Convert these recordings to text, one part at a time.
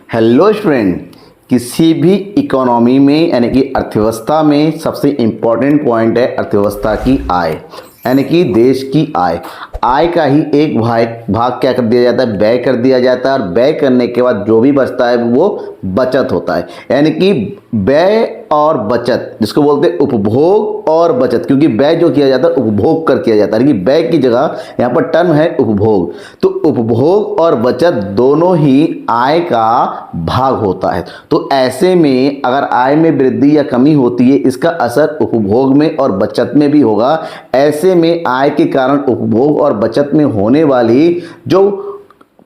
Hello student, किसी भी economy में यानी कि अर्थव्यवस्था में सबसे इम्पोर्टेंट पॉइंट है अर्थव्यवस्था की आय, यानी कि देश की आय। आय का ही एक भाग क्या कर दिया जाता है, व्यय कर दिया जाता है, और व्यय करने के बाद जो भी बचता है वो बचत होता है। यानी कि व्यय और बचत, जिसको बोलते हैं उपभोग और बचत, क्योंकि व्यय जो किया जाता है उपभोग कर किया जाता है, यानी कि व्यय की जगह यहाँ पर टर्म है उपभोग। तो उपभोग और बचत दोनों ही आय का भाग होता है। तो ऐसे में अगर आय में वृद्धि या कमी होती है, इसका असर उपभोग में और बचत में भी होगा। ऐसे में आय के कारण उपभोग और बचत में होने वाली जो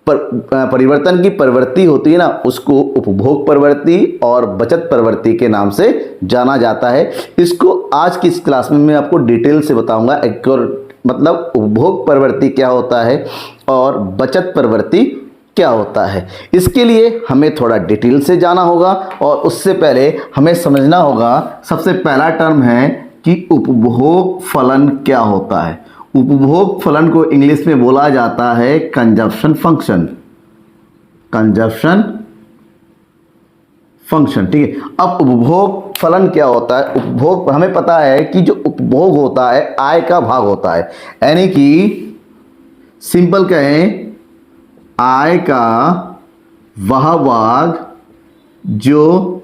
परिवर्तन की प्रवृत्ति होती है ना, उसको उपभोग प्रवृत्ति और बचत प्रवृत्ति के नाम से जाना जाता है। इसको आज की इस क्लास में मैं आपको डिटेल से बताऊंगा, मतलब उपभोग प्रवृत्ति क्या होता है और बचत प्रवृत्ति क्या होता है। इसके लिए हमें थोड़ा डिटेल से जाना होगा, और उससे पहले हमें समझना होगा, सबसे पहला टर्म है कि उपभोग फलन क्या होता है। उपभोग फलन को इंग्लिश में बोला जाता है कंजप्शन फंक्शन। कंजप्शन फंक्शन, ठीक है। अब उपभोग फलन क्या होता है? उपभोग, हमें पता है कि जो उपभोग होता है आय का भाग होता है, यानी कि सिंपल कहें, आय का वह भाग जो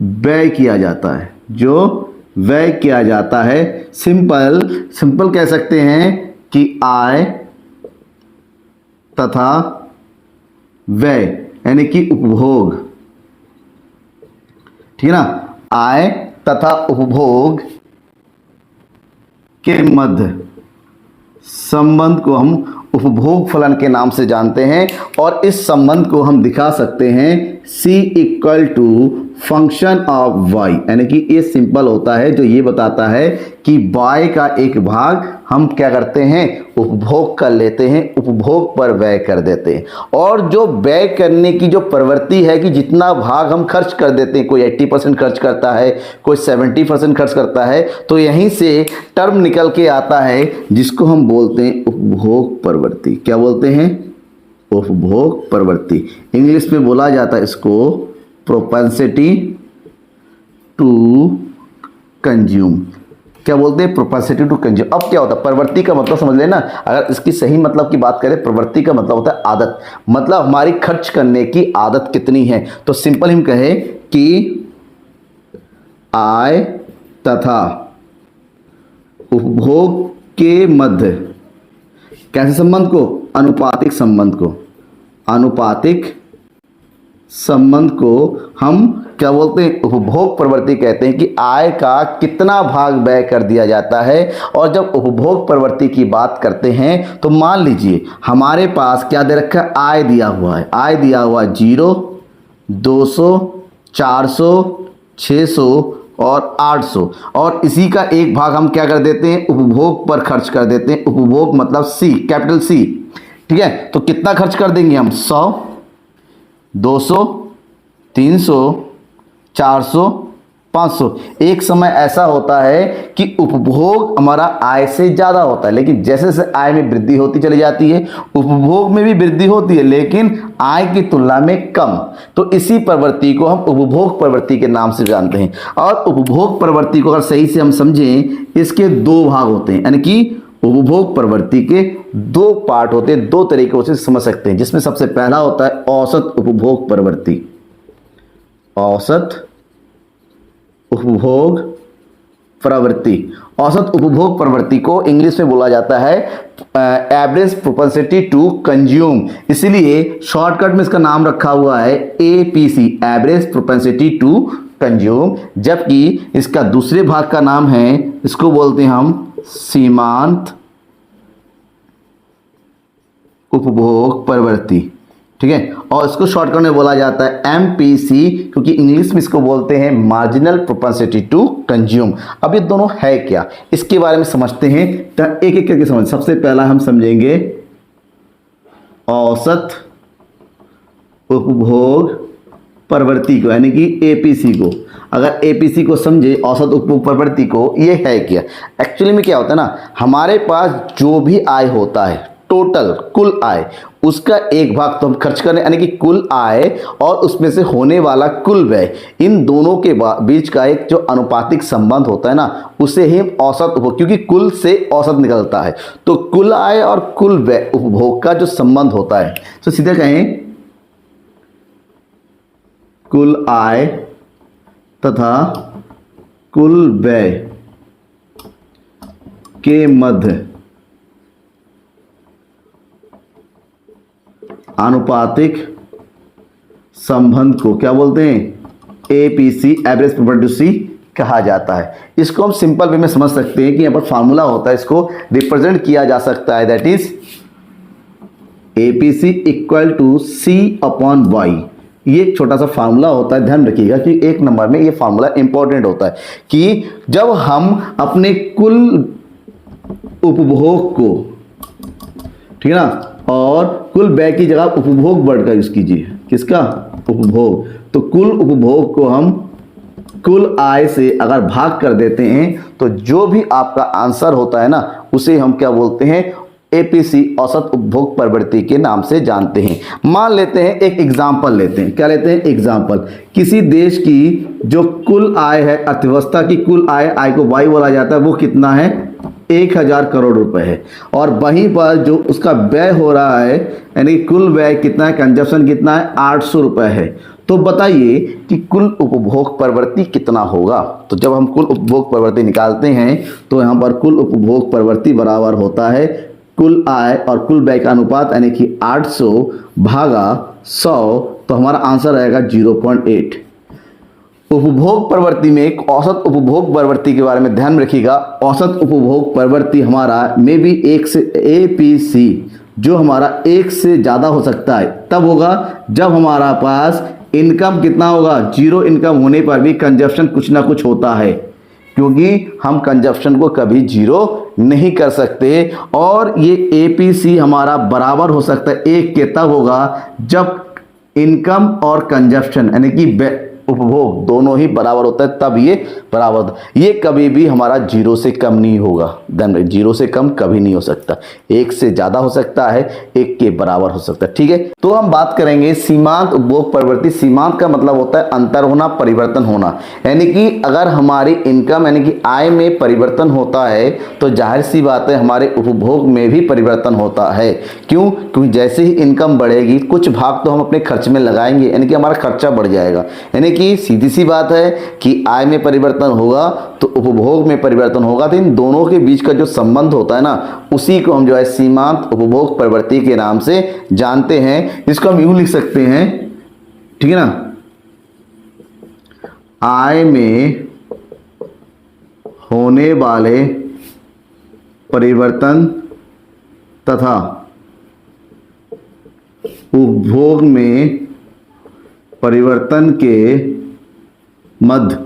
व्यय किया जाता है, जो व्यय किया जाता है। सिंपल कह सकते हैं कि आय तथा व्यय, यानी कि उपभोग, ठीक है ना। आय तथा उपभोग के मध्य संबंध को हम उपभोग फलन के नाम से जानते हैं, और इस संबंध को हम दिखा सकते हैं C equal to function of y, यानी कि ये सिंपल होता है जो ये बताता है कि y का एक भाग हम क्या करते हैं, उपभोग कर लेते हैं, उपभोग पर व्यय कर देते हैं। और जो व्यय करने की जो प्रवृत्ति है कि जितना भाग हम खर्च कर देते हैं, कोई 80% खर्च करता है, कोई 70% खर्च करता है, तो यहीं से टर्म निकल के आता है जिसको हम बोलते हैं उपभोग प्रवृत्ति। क्या बोलते हैं? उपभोग प्रवृत्ति। इंग्लिश में बोला जाता है इसको प्रोपेंसिटी टू कंज्यूम। क्या बोलते हैं? Propensity to consume. अब क्या होता है, प्रवृत्ति का मतलब समझ लेना। अगर इसकी सही मतलब की बात करें, प्रवृत्ति का मतलब होता है आदत, मतलब हमारी खर्च करने की आदत कितनी है। तो सिंपल हम कहें कि आय तथा उपभोग के मध्य कैसे संबंध को, अनुपातिक संबंध को, अनुपातिक संबंध को हम क्या बोलते हैं, उपभोग प्रवृत्ति कहते हैं। कि आय का कितना भाग व्यय कर दिया जाता है। और जब उपभोग प्रवृत्ति की बात करते हैं तो मान लीजिए हमारे पास क्या दे रखा है, आय दिया हुआ है। आय दिया हुआ 0, 200, 400, 600 और 800, और इसी का एक भाग हम क्या कर देते हैं, उपभोग पर खर्च कर देते हैं। उपभोग मतलब C, कैपिटल C, ठीक है। तो कितना खर्च कर देंगे हम, 100, 200, 300, 400, 500। एक समय ऐसा होता है कि उपभोग हमारा आय से ज़्यादा होता है, लेकिन जैसे जैसे आय में वृद्धि होती चली जाती है, उपभोग में भी वृद्धि होती है, लेकिन आय की तुलना में कम। तो इसी प्रवृत्ति को हम उपभोग प्रवृत्ति के नाम से जानते हैं। और उपभोग प्रवृत्ति को अगर सही से हम समझें, इसके दो भाग होते हैं, यानी कि उपभोग प्रवृत्ति के दो पार्ट होते हैं, दो तरीकों से समझ सकते हैं। जिसमें सबसे पहला होता है औसत उपभोग प्रवृत्ति। औसत उपभोग प्रवृत्ति। औसत उपभोग प्रवृत्ति को इंग्लिश में बोला जाता है एवरेज प्रोपेंसिटी टू कंज्यूम। इसलिए शॉर्टकट में इसका नाम रखा हुआ है APC, average propensity to consume. जबकि इसका दूसरे भाग का नाम है, इसको बोलते हैं हम सीमांत उपभोग प्रवृत्ति, ठीक है। और इसको शॉर्टकट में बोला जाता है MPC, क्योंकि इंग्लिश में इसको बोलते हैं मार्जिनल प्रोपेंसिटी टू कंज्यूम। अब ये दोनों है क्या, इसके बारे में समझते हैं। तो एक एक करके समझ। सबसे पहला हम समझेंगे औसत उपभोग प्रवृत्ति को, यानी कि APC को। अगर APC को समझे, औसत उपभोग प्रवृत्ति को, ये है क्या। एक्चुअली में क्या होता है ना, हमारे पास जो भी आय होता है, टोटल कुल आय, उसका एक भाग तो हम खर्च करें, यानी कि कुल आय और उसमें से होने वाला कुल व्यय, इन दोनों के बीच का एक जो अनुपातिक संबंध होता है ना, उसे ही औसत उपभोग, क्योंकि कुल से औसत निकलता है, तो कुल आय और कुल व्यय उपभोग का जो संबंध होता है, तो सीधे कहें कुल आय तथा कुल व्यय के मध्य आनुपातिक संबंध को क्या बोलते हैं? एपीसी, एवरेज प्रोबेबिलिटी कहा जाता है। इसको हम सिंपल वे में समझ सकते हैं कि यहां पर फॉर्मूला होता है, इसको रिप्रेजेंट किया जा सकता है, that is APC equal to C upon Y. ये एक छोटा सा फार्मूला होता है, ध्यान रखिएगा कि एक नंबर में ये फार्मूला इंपॉर्टेंट होता है कि जब हम अपने कुल उपभोग को, ठीक है ना, और कुल व्यय की जगह उपभोग वर्ड का यूज कीजिए, किसका? उपभोग। तो कुल उपभोग को हम कुल आय से अगर भाग कर देते हैं तो जो भी आपका आंसर होता है ना, उसे हम क्या बोलते हैं? एपीसी, औसत उपभोग प्रवृत्ति के नाम से जानते हैं। मान लेते हैं एक एग्जाम्पल लेते हैं, क्या लेते हैं? एग्जाम्पल, किसी देश की जो कुल आय है, अर्थव्यवस्था की कुल आय को वाई बोला जाता है, वो कितना है? 1000 करोड़ रुपए है, और वहीं पर जो उसका व्यय हो रहा है, यानी कुल व्यय कितना है, कंजप्शन कितना है? 800 रुपए है। तो बताइए कि कुल उपभोग प्रवृत्ति कितना होगा? तो जब हम कुल उपभोग प्रवृत्ति निकालते हैं तो यहाँ पर कुल उपभोग प्रवृत्ति बराबर होता है कुल आय और कुल व्यय का अनुपात, यानी कि 800 भागा 100, तो हमारा आंसर रहेगा 0.8। उपभोग प्रवृत्ति में एक औसत उपभोग प्रवृत्ति के बारे में ध्यान रखिएगा। औसत उपभोग प्रवृत्ति हमारा में भी एक से एपीसी, जो हमारा एक से ज़्यादा हो सकता है, तब होगा जब हमारा पास इनकम कितना होगा? जीरो इनकम होने पर भी कंजप्शन कुछ ना कुछ होता है, क्योंकि हम कंजप्शन को कभी जीरो नहीं कर सकते। और ये एपीसी हमारा बराबर हो सकता है एक के, तब होगा जब इनकम और कंजप्शन, यानी कि उपभोग दोनों ही बराबर होता है, तब ये बराबर होता है। ये कभी भी हमारा जीरो से कम नहीं होगा, जीरो से कम कभी नहीं हो सकता, एक से ज्यादा हो सकता है, एक के बराबर हो सकता है, ठीक है। तो हम बात करेंगे सीमांत उपभोग प्रवृत्ति। सीमांत का मतलब होता है अंतर होना, परिवर्तन होना, यानी कि अगर हमारी इनकम यानी कि आय में परिवर्तन होता है तो जाहिर सी बात है हमारे उपभोग में भी परिवर्तन होता है। क्यों? क्योंकि जैसे ही इनकम बढ़ेगी कुछ भाग तो हम अपने खर्च में लगाएंगे, यानी कि हमारा खर्चा बढ़ जाएगा, यानी कि सीधी सी बात है कि आय में परिवर्तन होगा तो उपभोग में परिवर्तन होगा। तो इन दोनों के बीच का जो संबंध होता है ना, उसी को हम जो है सीमांत उपभोग प्रवृत्ति के नाम से जानते हैं। इसको हम यूं लिख सकते हैं, ठीक है ना, आय में होने वाले परिवर्तन तथा उपभोग में परिवर्तन के मध्य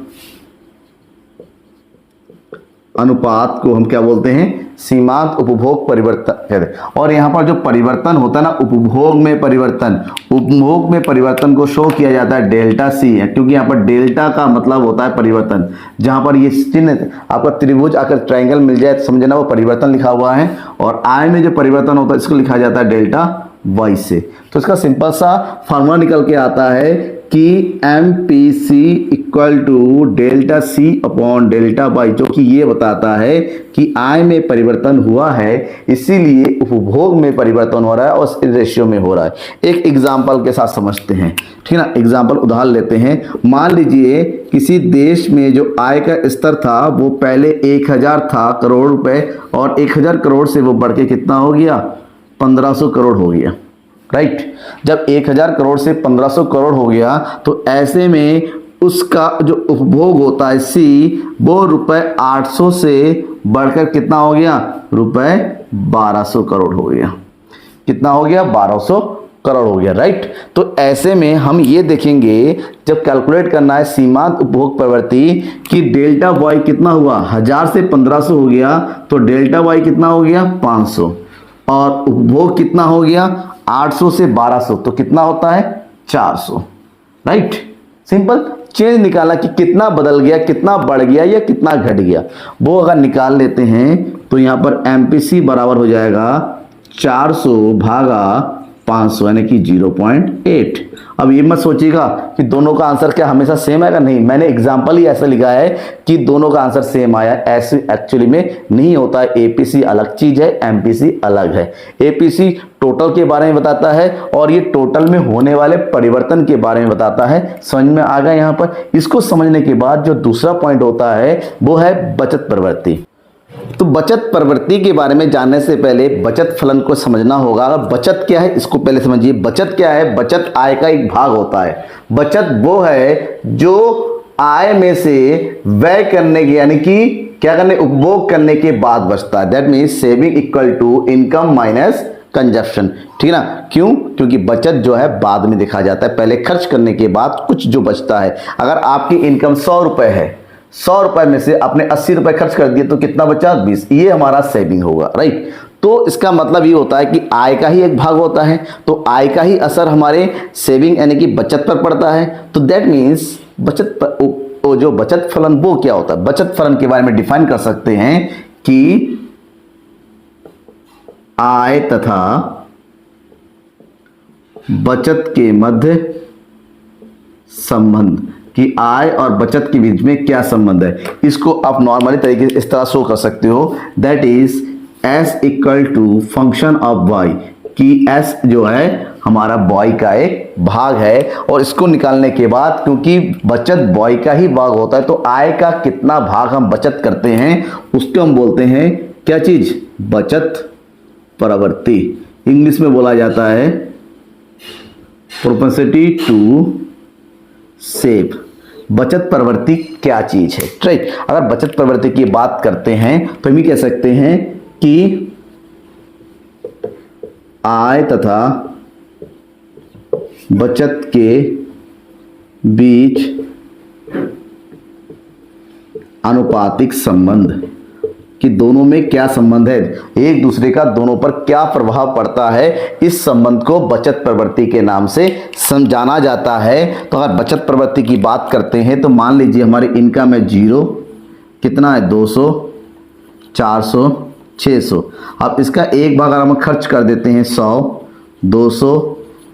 अनुपात को हम क्या बोलते हैं? सीमांत उपभोग परिवर्तन कहते हैं। और यहाँ पर जो परिवर्तन होता है ना, उपभोग में परिवर्तन, उपभोग में परिवर्तन को शो किया जाता है डेल्टा सी है, क्योंकि यहाँ पर डेल्टा का मतलब होता है परिवर्तन। जहाँ पर ये चिन्ह आपका त्रिभुज आकर ट्रायंगल मिल जाए तो समझना वो परिवर्तन लिखा हुआ है, और आय में जो परिवर्तन होता है इसको लिखा जाता है डेल्टा वाई से। तो इसका सिंपल सा फार्मूला निकल के आता है कि M P C equal to delta C upon delta Y, जो कि ये बताता है कि आय में परिवर्तन हुआ है, इसीलिए उपभोग में परिवर्तन हो रहा है और इस रेशियो में हो रहा है। एक एग्जाम्पल के साथ समझते हैं, ठीक है ना। एग्जाम्पल उदाहरण लेते हैं। मान लीजिए किसी देश में जो आय का स्तर था वो पहले 1000 था करोड़ रुपए, और 1000 करोड़ से वो बढ़ के कितना हो गया? 1500 करोड़ हो गया, राइट। जब 1000 करोड़ से 1500 करोड़ हो गया तो ऐसे में उसका जो उपभोग होता है सी, वो रुपए 800 से बढ़कर कितना हो गया? रुपए 1200 करोड़ हो गया। कितना हो गया? 1200 करोड़ हो गया, राइट। तो ऐसे में हम ये देखेंगे जब कैलकुलेट करना है सीमांत उपभोग प्रवृत्ति कि डेल्टा वाई कितना हुआ? 1000 से 1500 हो गया, तो डेल्टा वाई कितना हो गया? 500, और उपभोग कितना हो गया? 800 से 1200, तो कितना होता है? 400, राइट। सिंपल चेंज निकाला कि कितना बदल गया, कितना बढ़ गया या कितना घट गया, वो अगर निकाल लेते हैं तो यहां पर एमपीसी बराबर हो जाएगा 400 भागा 500 यानी कि 0.8। अब ये मत सोचिएगा कि दोनों का आंसर क्या हमेशा सेम आएगा, नहीं, मैंने एग्जांपल ही ऐसा लिखा है कि दोनों का आंसर सेम आया, ऐसे एक्चुअली में नहीं होता है। एपीसी अलग चीज है, एमपीसी अलग है। एपीसी टोटल के बारे में बताता है और ये टोटल में होने वाले परिवर्तन के बारे में बताता है। समझ में आ गया यहाँ पर। इसको समझने के बाद जो दूसरा पॉइंट होता है वो है बचत प्रवृत्ति। तो बचत प्रवृत्ति के बारे में जानने से पहले बचत फलन को समझना होगा। बचत क्या है इसको पहले समझिए। बचत क्या है? बचत आय का एक भाग होता है। बचत वो है जो आय में से व्यय करने के यानी कि क्या करने, उपभोग करने के बाद बचता है। That means saving equal to income minus consumption. ठीक है ना? क्यों? क्योंकि बचत जो है बाद में देखा जाता है, पहले खर्च करने के बाद कुछ जो बचता है। अगर आपकी इनकम 100 रुपए है, 100 रुपए में से आपने 80 रुपए खर्च कर दिए तो कितना बचा? 20। ये हमारा सेविंग होगा, राइट। तो इसका मतलब ये होता है कि आय का ही एक भाग होता है, तो आय का ही असर हमारे सेविंग यानी कि बचत पर पड़ता है। तो दैट मीन्स बचत पर जो बचत फलन वो क्या होता है? बचत फलन के बारे में डिफाइन कर सकते हैं कि आय तथा बचत के मध्य संबंध, कि आय और बचत के बीच में क्या संबंध है। इसको आप नॉर्मली तरीके से इस तरह शो कर सकते हो, that is S equal to function of Y, कि एस जो है हमारा बॉय का एक भाग है। और इसको निकालने के बाद क्योंकि बचत बॉय का ही भाग होता है तो आय का कितना भाग हम बचत करते हैं उसको हम बोलते हैं क्या चीज? बचत प्रवृत्ति। इंग्लिश में बोला जाता है प्रोपेंसिटी टू सेव। बचत प्रवृत्ति क्या चीज है, राइट। अगर बचत प्रवृत्ति की बात करते हैं तो हम ये कह सकते हैं कि आय तथा बचत के बीच अनुपातिक संबंध, कि दोनों में क्या संबंध है, एक दूसरे का दोनों पर क्या प्रभाव पड़ता है, इस संबंध को बचत प्रवृत्ति के नाम से समझाना जाता है। तो अगर बचत प्रवृत्ति की बात करते हैं तो मान लीजिए हमारी इनकम है 0, कितना है? 200, 400, 600। अब इसका एक भाग अगर हम खर्च कर देते हैं 100, 200,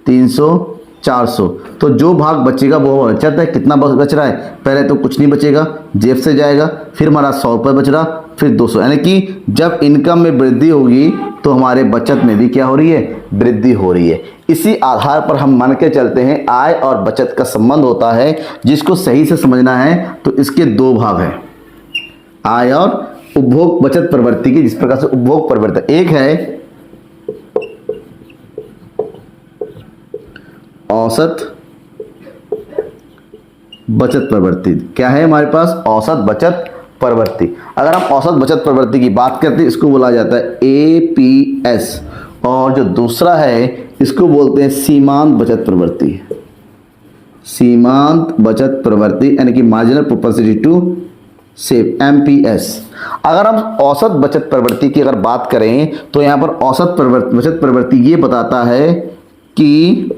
300, 400, तो जो भाग बचेगा वो बचत है। कितना बच रहा है? पहले तो कुछ नहीं बचेगा, जेब से जाएगा, फिर हमारा 100 रुपये बच रहा, फिर 200। यानी कि जब इनकम में वृद्धि होगी तो हमारे बचत में भी क्या हो रही है? वृद्धि हो रही है। इसी आधार पर हम मान के चलते हैं आय और बचत का संबंध होता है, जिसको सही से समझना है तो इसके दो भाग हैं, आय और उपभोग बचत प्रवृत्ति की। जिस प्रकार से उपभोग प्रवृत्ति, एक है औसत बचत प्रवृत्ति। क्या है हमारे पास? औसत बचत प्रवृत्ति। अगर हम औसत बचत प्रवृत्ति की बात करते हैं इसको बोला जाता है एपीएस, और जो दूसरा है इसको बोलते हैं सीमांत बचत प्रवृत्ति। सीमांत बचत प्रवृत्ति यानी कि marginal propensity to save, MPS. अगर हम औसत बचत प्रवृत्ति की अगर बात करें तो यहां पर औसत बचत प्रवृत्ति ये बताता है कि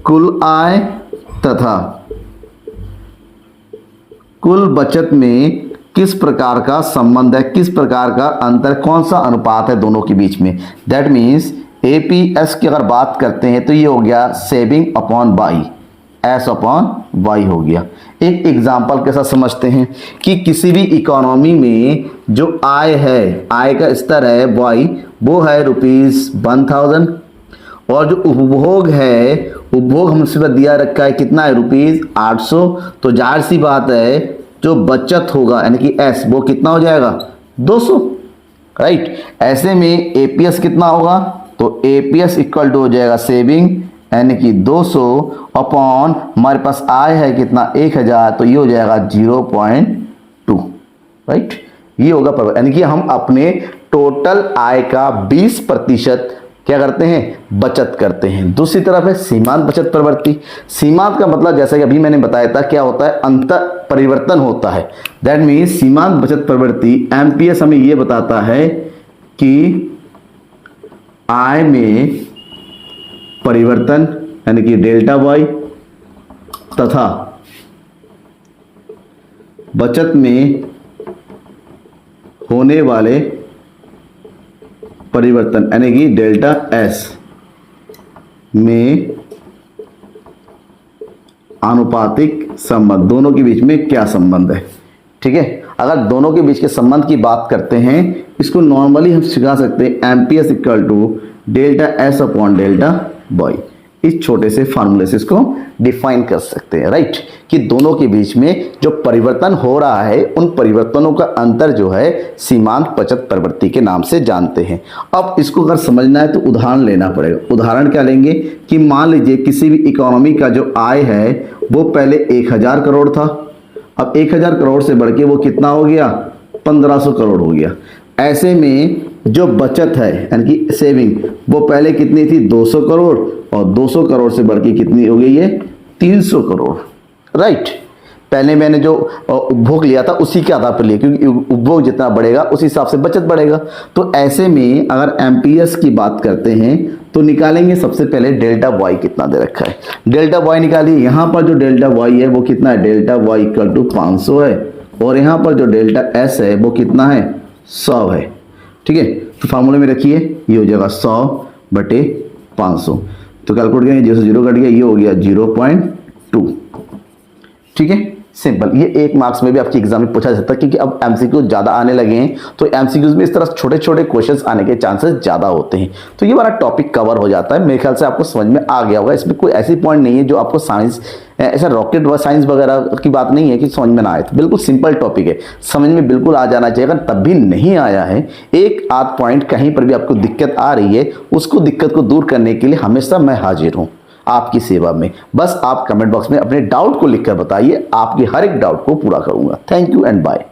कुल आय तथा कुल बचत में किस प्रकार का संबंध है, किस प्रकार का अंतर, कौन सा अनुपात है दोनों के बीच में। दैट मीन्स एपीएस की अगर बात करते हैं तो ये हो गया saving upon Y, S upon Y हो गया। एक एग्जाम्पल के साथ समझते हैं कि किसी भी इकोनॉमी में जो आय है, आय का स्तर है वाई, वो है ₹1000, और जो उपभोग है, उपभोग हमसे दिया रखा है कितना है? ₹800। तो जाहिर सी बात है जो बचत होगा यानी कि एस, वो कितना हो जाएगा? 200, राइट। ऐसे में एपीएस कितना होगा? तो एपीएस इक्वल टू हो जाएगा सेविंग यानी कि 200 अपॉन हमारे पास आय है कितना? 1000, तो ये हो जाएगा 0.2, राइट। ये होगा यानी कि हम अपने टोटल आय का 20% क्या करते हैं? बचत करते हैं। दूसरी तरफ है सीमांत बचत प्रवृत्ति। सीमांत का मतलब जैसा कि अभी मैंने बताया था क्या होता है? अंतर परिवर्तन होता है। दैट मीन्स सीमांत बचत प्रवृत्ति एमपीएस हमें यह बताता है कि आय में परिवर्तन यानी कि डेल्टा वाई तथा बचत में होने वाले परिवर्तन यानी कि डेल्टा एस में आनुपातिक संबंध, दोनों के बीच में क्या संबंध है। ठीक है, अगर दोनों के बीच के संबंध की बात करते हैं, इसको नॉर्मली हम सिखा सकते हैं MPS equal to delta S upon delta Y. इस छोटे से फार्मूले से इसको डिफाइन कर सकते हैं, राइट, कि दोनों के बीच में जो परिवर्तन हो रहा है उन परिवर्तनों का अंतर जो है सीमांत बचत प्रवृत्ति के नाम से जानते हैं। अब इसको अगर समझना है तो उदाहरण लेना पड़ेगा। उदाहरण क्या लेंगे कि मान लीजिए किसी भी इकोनॉमी का जो आय है वो पहले 1000 करोड़ था, अब 1000 करोड़ से बढ़ के वो कितना हो गया, 1500 करोड़ हो गया। ऐसे में जो बचत है यानी कि सेविंग वो पहले कितनी थी, 200 करोड़, और 200 करोड़ से बढ़ के कितनी हो गई है, 300 करोड़, राइट। पहले मैंने जो उपभोग लिया था उसी के आधार पर लिया, क्योंकि उपभोग जितना बढ़ेगा उस हिसाब से बचत बढ़ेगा। तो ऐसे में अगर एम्पियर्स की बात करते हैं तो निकालेंगे सबसे पहले डेल्टा वाई कितना दे रखा है। डेल्टा वाई निकालिए, यहाँ पर जो डेल्टा वाई है वो कितना है, डेल्टा वाई इक्वल टू 500 है, और यहाँ पर जो डेल्टा एस है वो कितना है, 100 है। ठीक है, तो फार्मूले में रखिए, ये हो जाएगा 100/500, तो कैलकुलेट करेंगे, 0 से 0 कट गया, ये हो गया 0.2। ठीक है, सिंपल। ये 1 मार्क्स में भी आपके एग्जाम में पूछा जाता है, क्योंकि अब एमसीक्यू ज्यादा आने लगे हैं, तो एमसीक्यूज में इस तरह छोटे छोटे क्वेश्चंस आने के चांसेस ज्यादा होते हैं। तो ये वाला टॉपिक कवर हो जाता है। मेरे ख्याल से आपको समझ में आ गया होगा। इसमें कोई ऐसी पॉइंट नहीं है जो आपको साइंस, ऐसा रॉकेट व साइंस वगैरह की बात नहीं है कि समझ में ना आए। तो बिल्कुल सिंपल टॉपिक है, समझ में बिल्कुल आ जाना चाहिए। अगर तब भी नहीं आया है, एक आध पॉइंट कहीं पर भी आपको दिक्कत आ रही है, उसको दिक्कत को दूर करने के लिए हमेशा मैं हाजिर हूं आपकी सेवा में। बस आप कमेंट बॉक्स में अपने डाउट को लिखकर बताइए, आपके हर एक डाउट को पूरा करूंगा। Thank you and bye.